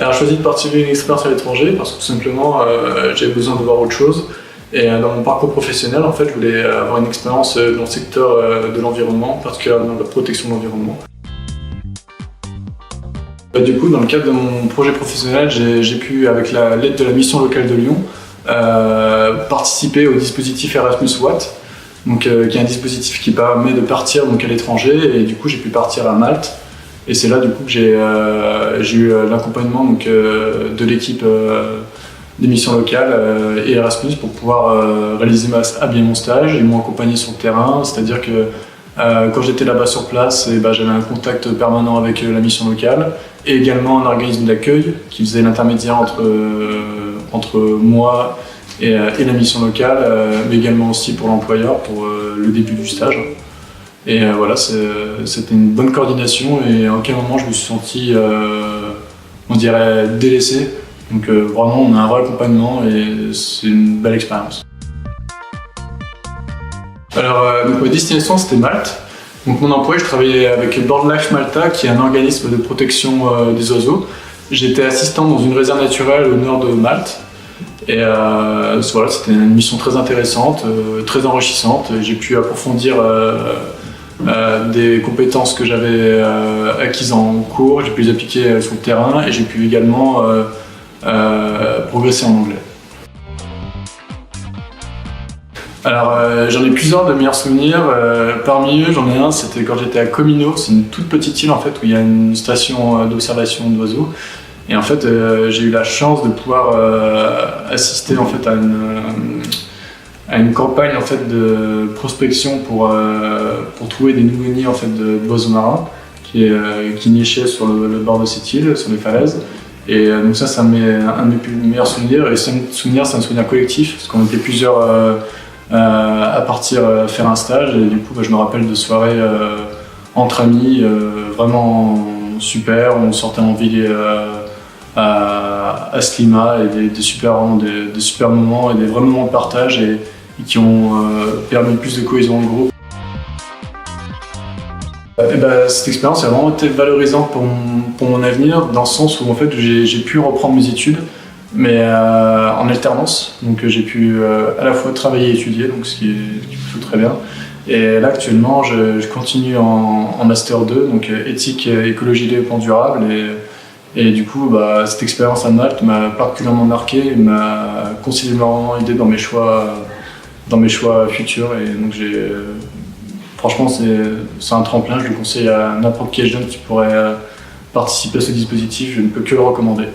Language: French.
Alors, j'ai choisi de partir une expérience à l'étranger parce que tout simplement j'avais besoin de voir autre chose. Et dans mon parcours professionnel, en fait, je voulais avoir une expérience dans le secteur de l'environnement, particulièrement de la protection de l'environnement. Du coup, dans le cadre de mon projet professionnel, j'ai pu, avec l'aide de la mission locale de Lyon, participer au dispositif Erasmus Watt, donc, qui est un dispositif qui permet de partir donc, à l'étranger, et du coup j'ai pu partir à Malte. Et c'est là du coup que j'ai eu l'accompagnement de l'équipe des missions locales et Erasmus pour pouvoir réaliser à bien mon stage. Ils m'ont accompagné sur le terrain, c'est-à-dire que quand j'étais là-bas sur place, j'avais un contact permanent avec la mission locale et également un organisme d'accueil qui faisait l'intermédiaire entre moi et la mission locale, mais également aussi pour l'employeur pour le début du stage. Et voilà, c'était une bonne coordination et à aucun moment je me suis senti, on dirait, délaissé. Donc vraiment, on a un vrai accompagnement et c'est une belle expérience. Alors, donc, ma destination, c'était Malte. Donc, mon emploi, je travaillais avec BirdLife Malta, qui est un organisme de protection des oiseaux. J'étais assistant dans une réserve naturelle au nord de Malte. Et voilà, c'était une mission très intéressante, très enrichissante. J'ai pu approfondir des compétences que j'avais acquises en cours. J'ai pu les appliquer sur le terrain et j'ai pu également progresser en anglais. Alors j'en ai plusieurs de meilleurs souvenirs. Parmi eux, j'en ai un, c'était quand j'étais à Comino. C'est une toute petite île en fait où il y a une station d'observation d'oiseaux. Et en fait, j'ai eu la chance de pouvoir assister en fait à une campagne en fait de prospection pour trouver des nouveaux nids en fait d'oiseaux marins qui nichaient sur le bord de cette île, sur les falaises. Et donc ça m'est un de mes meilleurs souvenirs. Et c'est un souvenir collectif parce qu'on était plusieurs à partir faire un stage. Et du coup, je me rappelle de soirées entre amis vraiment super. On sortait en ville à ce climat et des super moments et des vrais moments de partage et qui ont permis plus de cohésion dans le groupe. Cette expérience a vraiment été valorisante pour mon avenir, dans le sens où en fait, j'ai pu reprendre mes études, mais en alternance. Donc j'ai pu à la fois travailler et étudier, donc ce qui est plutôt très bien. Et là actuellement, je continue en Master 2, donc éthique, écologie et développement durable. Et du coup, cette expérience à Malte m'a particulièrement marqué et m'a considérablement aidé dans mes choix futurs. Et donc franchement, c'est un tremplin. Je le conseille à n'importe quel jeune qui pourrait participer à ce dispositif. Je ne peux que le recommander.